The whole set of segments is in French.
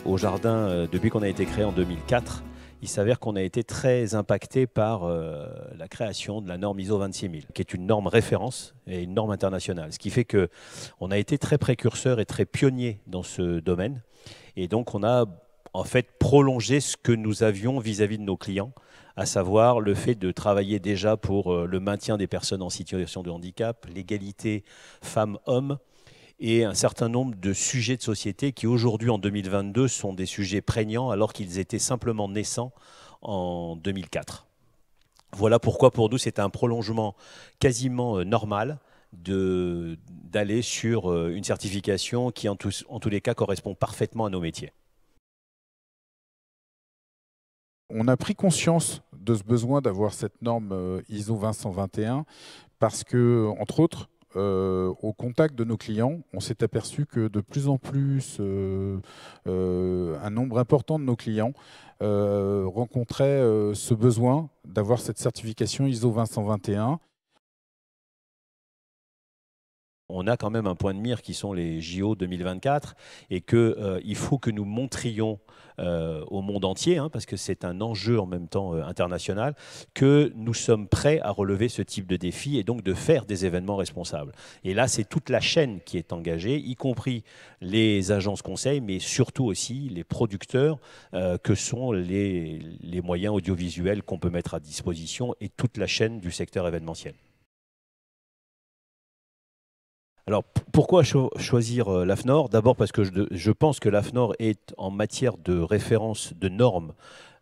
au jardin, depuis qu'on a été créé en 2004, il s'avère qu'on a été très impacté par la création de la norme ISO 26000, qui est une norme référence et une norme internationale. Ce qui fait qu'on a été très précurseur et très pionnier dans ce domaine. Et donc on a en fait prolongé ce que nous avions vis-à-vis de nos clients, à savoir le fait de travailler déjà pour le maintien des personnes en situation de handicap, l'égalité femmes-hommes, et un certain nombre de sujets de société qui aujourd'hui en 2022 sont des sujets prégnants alors qu'ils étaient simplement naissants en 2004. Voilà pourquoi pour nous c'est un prolongement quasiment normal d'aller sur une certification qui en tous les cas correspond parfaitement à nos métiers. On a pris conscience de ce besoin d'avoir cette norme ISO 20121 parce que, entre autres, au contact de nos clients, on s'est aperçu que de plus en plus, un nombre important de nos clients rencontraient ce besoin d'avoir cette certification ISO 20121. On a quand même un point de mire qui sont les JO 2024 et qu'il faut que nous montrions au monde entier, parce que c'est un enjeu en même temps international, que nous sommes prêts à relever ce type de défi et donc de faire des événements responsables. Et là, c'est toute la chaîne qui est engagée, y compris les agences conseils, mais surtout aussi les producteurs que sont les moyens audiovisuels qu'on peut mettre à disposition et toute la chaîne du secteur événementiel. Alors, pourquoi choisir l'AFNOR? D'abord parce que je pense que l'AFNOR est, en matière de référence, de normes,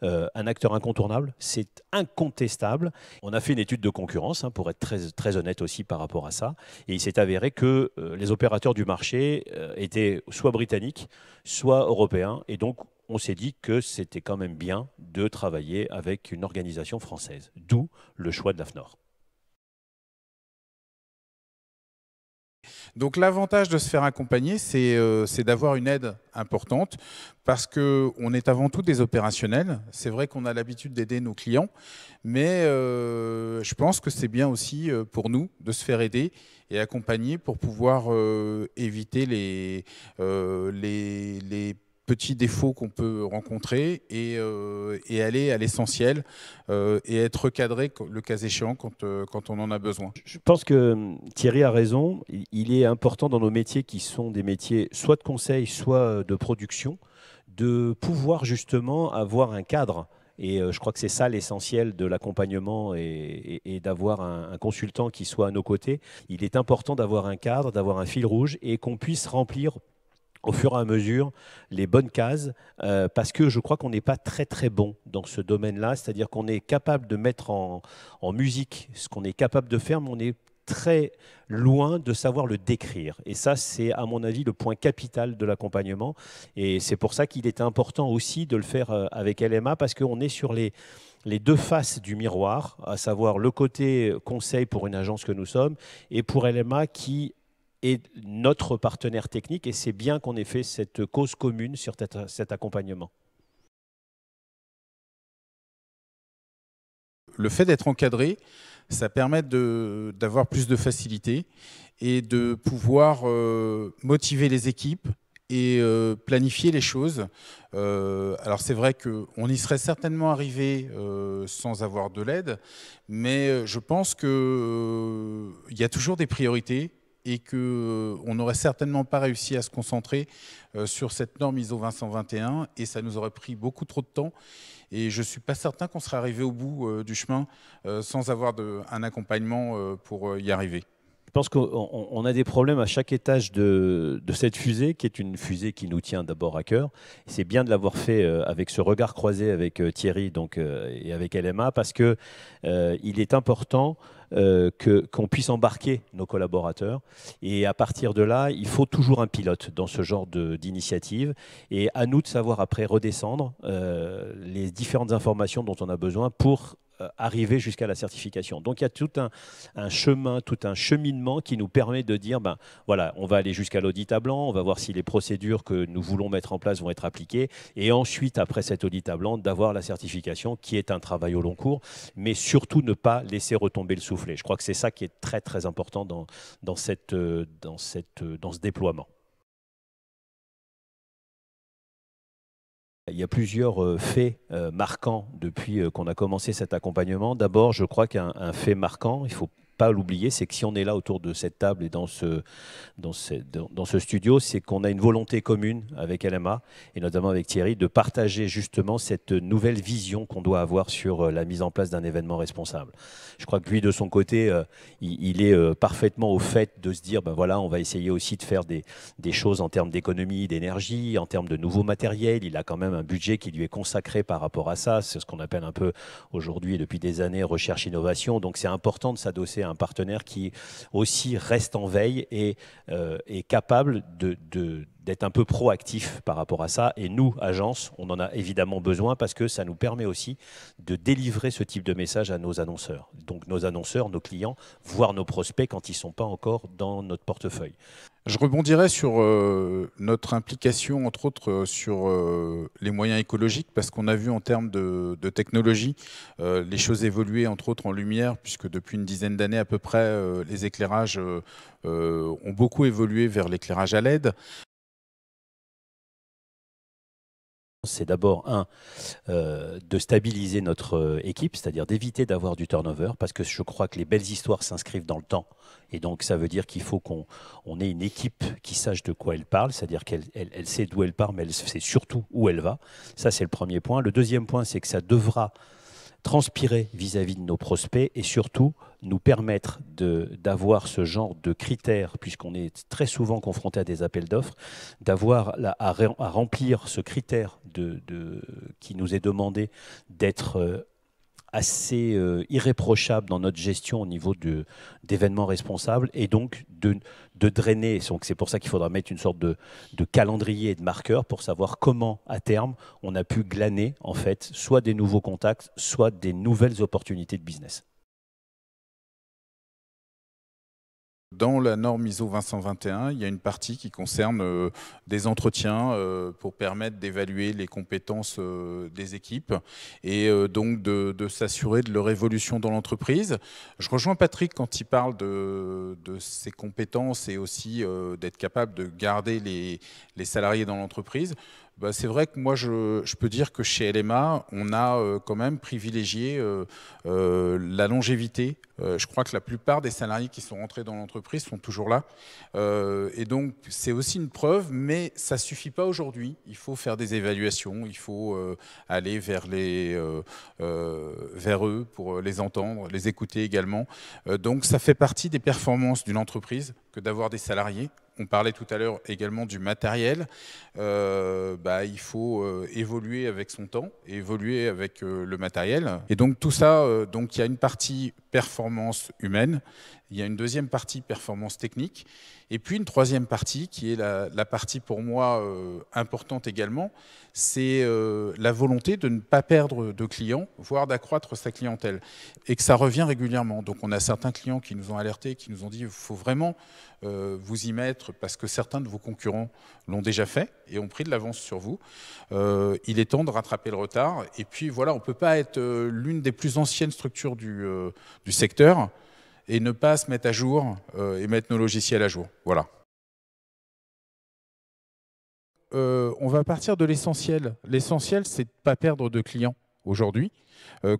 un acteur incontournable. C'est incontestable. On a fait une étude de concurrence, pour être très, très honnête aussi par rapport à ça. Et il s'est avéré que les opérateurs du marché étaient soit britanniques, soit européens. Et donc, on s'est dit que c'était quand même bien de travailler avec une organisation française. D'où le choix de l'AFNOR. Donc l'avantage de se faire accompagner, c'est d'avoir une aide importante parce qu'on est avant tout des opérationnels. C'est vrai qu'on a l'habitude d'aider nos clients, mais je pense que c'est bien aussi pour nous de se faire aider et accompagner pour pouvoir éviter les petits défauts qu'on peut rencontrer et aller à l'essentiel et être recadré le cas échéant quand on en a besoin. Je pense que Thierry a raison. Il est important dans nos métiers qui sont des métiers soit de conseil, soit de production, de pouvoir justement avoir un cadre. Et je crois que c'est ça l'essentiel de l'accompagnement et d'avoir un consultant qui soit à nos côtés. Il est important d'avoir un cadre, d'avoir un fil rouge et qu'on puisse remplir au fur et à mesure les bonnes cases, parce que je crois qu'on n'est pas très très bon dans ce domaine-là, c'est-à-dire qu'on est capable de mettre en musique ce qu'on est capable de faire, mais on est très loin de savoir le décrire. Et ça, c'est à mon avis le point capital de l'accompagnement. Et c'est pour ça qu'il est important aussi de le faire avec LMA, parce qu'on est sur les deux faces du miroir, à savoir le côté conseil pour une agence que nous sommes, et pour LMA qui est notre partenaire technique, et c'est bien qu'on ait fait cette cause commune sur cet accompagnement. Le fait d'être encadré, ça permet d'avoir plus de facilité et de pouvoir motiver les équipes et planifier les choses. Alors c'est vrai qu'on y serait certainement arrivé sans avoir de l'aide, mais je pense qu'il y a toujours des priorités et qu'on n'aurait certainement pas réussi à se concentrer sur cette norme ISO 20121 et ça nous aurait pris beaucoup trop de temps. Et je ne suis pas certain qu'on serait arrivé au bout du chemin sans avoir un accompagnement pour y arriver. Je pense qu'on a des problèmes à chaque étage de cette fusée, qui est une fusée qui nous tient d'abord à cœur. C'est bien de l'avoir fait avec ce regard croisé avec Thierry et avec LMA, parce qu'il est important qu'on puisse embarquer nos collaborateurs. Et à partir de là, il faut toujours un pilote dans ce genre d'initiative. Et à nous de savoir après redescendre les différentes informations dont on a besoin pour arriver jusqu'à la certification. Donc il y a tout un chemin, tout un cheminement qui nous permet de dire, voilà, on va aller jusqu'à l'audit à blanc, on va voir si les procédures que nous voulons mettre en place vont être appliquées, et ensuite, après cet audit à blanc, d'avoir la certification qui est un travail au long cours, mais surtout ne pas laisser retomber le soufflet. Je crois que c'est ça qui est très très important dans ce déploiement. Il y a plusieurs faits marquants depuis qu'on a commencé cet accompagnement. D'abord, je crois qu'un fait marquant, il ne faut pas l'oublier, c'est que si on est là autour de cette table et dans ce studio, c'est qu'on a une volonté commune avec LMA et notamment avec Thierry de partager justement cette nouvelle vision qu'on doit avoir sur la mise en place d'un événement responsable. Je crois que lui, de son côté, il est parfaitement au fait de se dire, ben voilà, on va essayer aussi de faire des choses en termes d'économie, d'énergie, en termes de nouveaux matériels. Il a quand même un budget qui lui est consacré par rapport à ça. C'est ce qu'on appelle un peu aujourd'hui et depuis des années recherche-innovation. Donc c'est important de s'adosser à un partenaire qui aussi reste en veille et est capable d'être un peu proactif par rapport à ça. Et nous, agence, on en a évidemment besoin parce que ça nous permet aussi de délivrer ce type de message à nos annonceurs. Donc nos annonceurs, nos clients, voire nos prospects quand ils ne sont pas encore dans notre portefeuille. Je rebondirais sur notre implication, entre autres, sur les moyens écologiques, parce qu'on a vu en termes de technologie les choses évoluer, entre autres en lumière, puisque depuis une dizaine d'années à peu près, les éclairages ont beaucoup évolué vers l'éclairage à LED. C'est d'abord, de stabiliser notre équipe, c'est-à-dire d'éviter d'avoir du turnover, parce que je crois que les belles histoires s'inscrivent dans le temps. Et donc, ça veut dire qu'il faut qu'on ait une équipe qui sache de quoi elle parle, c'est-à-dire qu'elle sait d'où elle part, mais elle sait surtout où elle va. Ça, c'est le premier point. Le deuxième point, c'est que ça devra transpirer vis-à-vis de nos prospects et surtout nous permettre d'avoir ce genre de critères, puisqu'on est très souvent confronté à des appels d'offres, d'avoir à remplir ce critère qui nous est demandé d'être assez irréprochable dans notre gestion au niveau d'événements responsables et donc de drainer. Donc c'est pour ça qu'il faudra mettre une sorte de calendrier et de marqueur pour savoir comment, à terme, on a pu glaner en fait soit des nouveaux contacts, soit des nouvelles opportunités de business. Dans la norme ISO 20121, il y a une partie qui concerne des entretiens pour permettre d'évaluer les compétences des équipes et donc de s'assurer de leur évolution dans l'entreprise. Je rejoins Patrick quand il parle de ses compétences et aussi d'être capable de garder les salariés dans l'entreprise. Bah, c'est vrai que moi, je peux dire que chez LMA, on a quand même privilégié la longévité. Je crois que la plupart des salariés qui sont rentrés dans l'entreprise sont toujours là. Et donc, c'est aussi une preuve, mais ça ne suffit pas aujourd'hui. Il faut faire des évaluations, il faut aller vers eux pour les entendre, les écouter également. Donc, ça fait partie des performances d'une entreprise que d'avoir des salariés. On parlait tout à l'heure également du matériel. Il faut évoluer avec son temps, évoluer avec le matériel. Et donc tout ça, donc il y a une partie performance humaine, il y a une deuxième partie performance technique, et puis une troisième partie qui est la partie pour moi importante également, c'est la volonté de ne pas perdre de clients, voire d'accroître sa clientèle, et que ça revient régulièrement. Donc on a certains clients qui nous ont alertés, qui nous ont dit il faut vraiment vous y mettre parce que certains de vos concurrents l'ont déjà fait et ont pris de l'avance sur vous. Il est temps de rattraper le retard. Et puis voilà, on ne peut pas être l'une des plus anciennes structures du secteur et ne pas se mettre à jour et mettre nos logiciels à jour. Voilà. On va partir de l'essentiel. L'essentiel, c'est de ne pas perdre de clients aujourd'hui,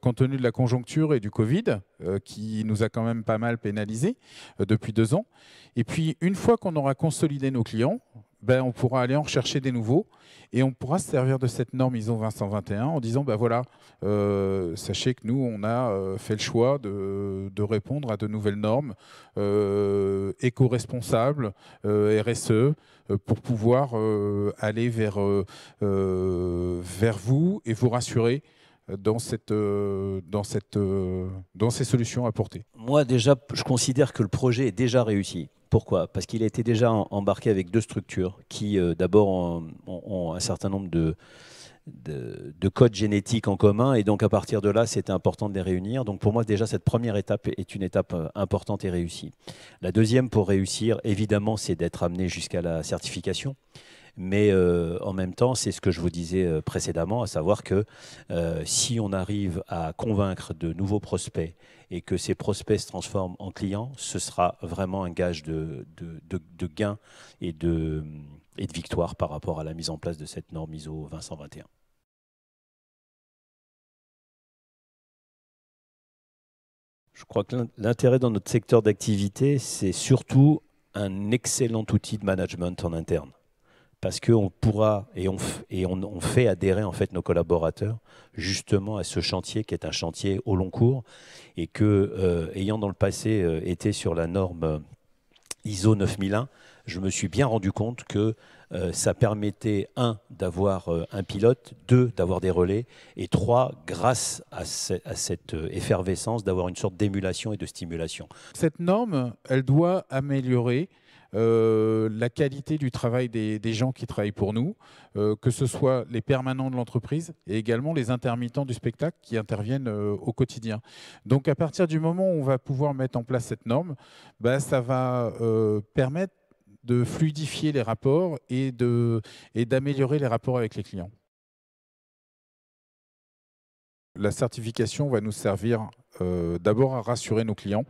compte tenu de la conjoncture et du Covid, qui nous a quand même pas mal pénalisés depuis 2 ans. Et puis, une fois qu'on aura consolidé nos clients, on pourra aller en rechercher des nouveaux et on pourra se servir de cette norme ISO 20121 en disant, voilà, sachez que nous, on a fait le choix de répondre à de nouvelles normes éco-responsables, RSE, pour pouvoir aller vers vous et vous rassurer dans ces solutions apportées. Moi, déjà, je considère que le projet est déjà réussi. Pourquoi? Parce qu'il a été déjà embarqué avec 2 structures qui, d'abord, ont un certain nombre de codes génétiques en commun. Et donc, à partir de là, c'était important de les réunir. Donc, pour moi, déjà, cette première étape est une étape importante et réussie. La deuxième, pour réussir, évidemment, c'est d'être amené jusqu'à la certification. Mais en même temps, c'est ce que je vous disais précédemment, à savoir que si on arrive à convaincre de nouveaux prospects et que ces prospects se transforment en clients, ce sera vraiment un gage de gain et de victoire par rapport à la mise en place de cette norme ISO 20121. Je crois que l'intérêt dans notre secteur d'activité, c'est surtout un excellent outil de management en interne. Parce qu'on pourra on fait adhérer en fait nos collaborateurs justement à ce chantier qui est un chantier au long cours et que, ayant dans le passé été sur la norme ISO 9001, je me suis bien rendu compte que ça permettait, un, d'avoir un pilote, deux, d'avoir des relais, et trois, grâce à cette effervescence, d'avoir une sorte d'émulation et de stimulation. Cette norme, elle doit améliorer la qualité du travail des gens qui travaillent pour nous, que ce soit les permanents de l'entreprise et également les intermittents du spectacle qui interviennent au quotidien. Donc à partir du moment où on va pouvoir mettre en place cette norme, bah, ça va permettre de fluidifier les rapports et d'améliorer les rapports avec les clients. La certification va nous servir d'abord à rassurer nos clients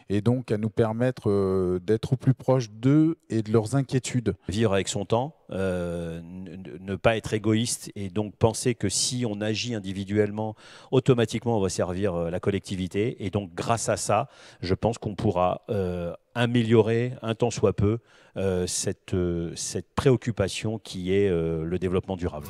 et donc à nous permettre d'être au plus proche d'eux et de leurs inquiétudes. Vivre avec son temps, ne pas être égoïste et donc penser que si on agit individuellement, automatiquement on va servir la collectivité. Et donc grâce à ça, je pense qu'on pourra améliorer un tant soit peu cette préoccupation qui est le développement durable.